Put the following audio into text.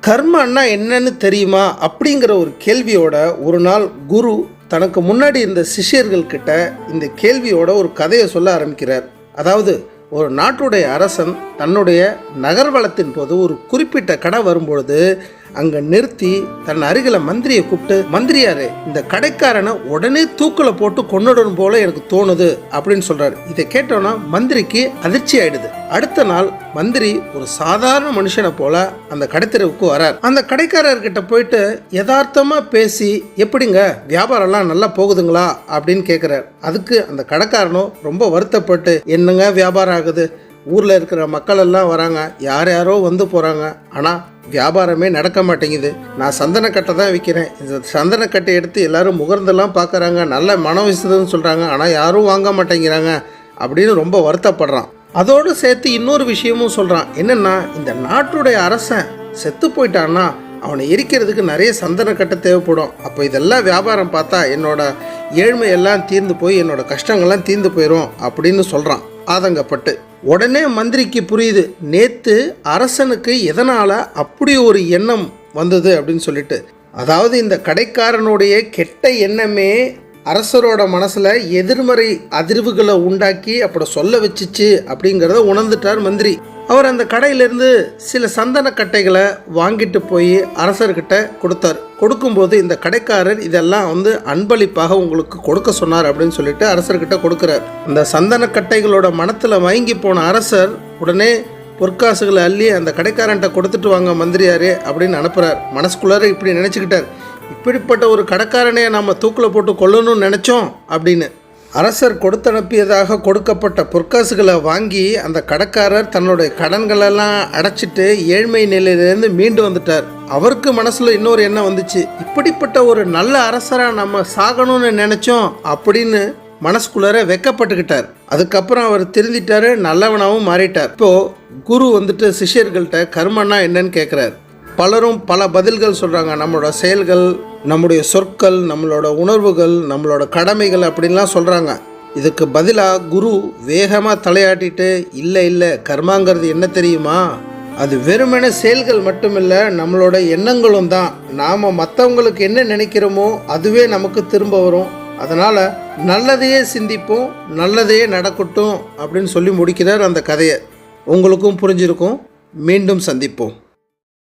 கர்மன்னா என்னன்னு தெரியுமா அப்படிங்கிற ஒரு கேள்வியோட ஒரு நாள் குரு தனக்கு முன்னாடி இருந்த சிஷ்யர்கள்கிட்ட இந்த கேள்வியோட ஒரு கதையை சொல்ல ஆரம்பிக்கிறார். அதாவது ஒரு நாட்டுடைய அரசன் தன்னுடைய நகர்வலத்தின் போது ஒரு குறிப்பிட்ட கடை வரும்பொழுது அங்கே நிறுத்தி தன் அருகில் மந்திரியை கூப்பிட்டு, மந்திரியாரு, இந்த கடைக்காரனை உடனே தூக்கில் போட்டு கொன்னுடணும் போல எனக்கு தோணுது அப்படின்னு சொல்றாரு. இதை கேட்டோன்னா மந்திரிக்கு அதிர்ச்சி ஆயிடுது. அடுத்த நாள் மந்திரி ஒரு சாதாரண மனுஷனை போல அந்த கடைத்தெருவுக்கு வரார். அந்த கடைக்காரர்கிட்ட போயிட்டு யதார்த்தமா பேசி, எப்படிங்க வியாபாரம்லாம் நல்லா போகுதுங்களா அப்படின்னு கேட்குறார். அதுக்கு அந்த கடைக்காரனும் ரொம்ப வருத்தப்பட்டு, என்னங்க வியாபாரம் ஆகுது, ஊரில் இருக்கிற மக்கள் எல்லாம் வராங்க, யார் யாரோ வந்து போகிறாங்க, ஆனால் வியாபாரமே நடக்க மாட்டேங்குது. நான் சந்தனக்கட்டை தான் விற்கிறேன், இந்த சந்தனக்கட்டை எடுத்து எல்லாரும் முகர்ந்தெல்லாம் பார்க்குறாங்க, நல்ல மனம் வீசுதுன்னு சொல்கிறாங்க, ஆனால் யாரும் வாங்க மாட்டேங்கிறாங்க அப்படின்னு ரொம்ப வருத்தப்படுறான். அதோடு சேர்த்து இன்னொரு விஷயமும் சொல்கிறான். என்னென்னா, இந்த நாட்டுடைய அரசன் செத்து போயிட்டான்னா அவனை எரிக்கிறதுக்கு நிறைய சந்தனக்கட்டை தேவைப்படும். அப்போ இதெல்லாம் வியாபாரம் பார்த்தா என்னோட ஏழ்மையெல்லாம் தீர்ந்து போய் என்னோட கஷ்டங்கள்லாம் தீர்ந்து போயிடும் அப்படின்னு சொல்கிறான் ஆதங்கப்பட்டு. உடனே மந்திரிக்கு புரியுது, நேற்று அரசனுக்கு எதனால் அப்படி ஒரு எண்ணம் வந்தது அப்படின்னு சொல்லிட்டு. அதாவது இந்த கடைக்காரனுடைய கெட்ட எண்ணமே அரசரோட மனசில் எதிர்மறை அதிர்வுகளை உண்டாக்கி அப்படி சொல்ல வச்சிச்சு அப்படிங்கிறத உணர்ந்துட்டார் மந்திரி. அவர் அந்த கடையிலேருந்து சில சந்தன கட்டைகளை வாங்கிட்டு போய் அரசர்கிட்ட கொடுத்தார். கொடுக்கும்போது இந்த கடைக்காரர் இதெல்லாம் அன்பளிப்பாக உங்களுக்கு கொடுக்க சொன்னார் அப்படின்னு சொல்லிட்டு அரசர்கிட்ட கொடுக்குறார். அந்த சந்தன கட்டைகளோட மனத்தில் மயங்கி போன அரசர் உடனே பொற்காசுகளை அள்ளி அந்த கடைக்காரன்ட்ட கொடுத்துட்டு வாங்க மந்திரியாரே அப்படின்னு அனுப்புகிறார். மனசுக்குள்ளார இப்படி நினச்சிக்கிட்டார், இப்படிப்பட்ட ஒரு கடைக்காரனையை நம்ம தூக்கில் போட்டு கொல்லணும்னு நினச்சோம் அப்படின்னு. அரசர் கொடுத்தனுப்பியதாக கொடுக்கப்பட்ட பொற்காசுகளை வாங்கி அந்த கடைக்காரர் தன்னுடைய கடன்களெல்லாம் அடைச்சிட்டு ஏழ்மை நிலையிலேருந்து மீண்டு வந்துட்டார். அவருக்கு மனசில் இன்னொரு எண்ணம் வந்துச்சு, இப்படிப்பட்ட ஒரு நல்ல அரசராக நம்ம சாகணும்னு நினச்சோம் அப்படின்னு மனசுக்குள்ளார வெக்கப்பட்டுக்கிட்டார். அதுக்கப்புறம் அவர் திருந்திட்டாரு, நல்லவனாகவும் மாறிட்டார். இப்போது குரு சிஷ்யர்கள்ட்ட கர்மன்னா என்னன்னு கேட்குறாரு. பலரும் பல பதில்கள் சொல்கிறாங்க. நம்மளோட செயல்கள், நம்முடைய சொற்கள், நம்மளோட உணர்வுகள், நம்மளோட கடமைகள் அப்படின்லாம் சொல்கிறாங்க. இதுக்கு பதிலாக குரு வேகமாக தலையாட்டிட்டு, இல்லை கர்மாங்கிறது என்ன தெரியுமா, அது வெறுமனே செயல்கள் மட்டுமில்லை, நம்மளோட எண்ணங்களும் தான். நாம் மற்றவங்களுக்கு என்ன நினைக்கிறோமோ அதுவே நமக்கு திரும்ப வரும். அதனால் நல்லதையே சிந்திப்போம், நல்லதையே நடக்கட்டும் அப்படின்னு சொல்லி முடிக்கிறார் அந்த கதையை. உங்களுக்கும் புரிஞ்சிருக்கும். மீண்டும் சந்திப்போம்.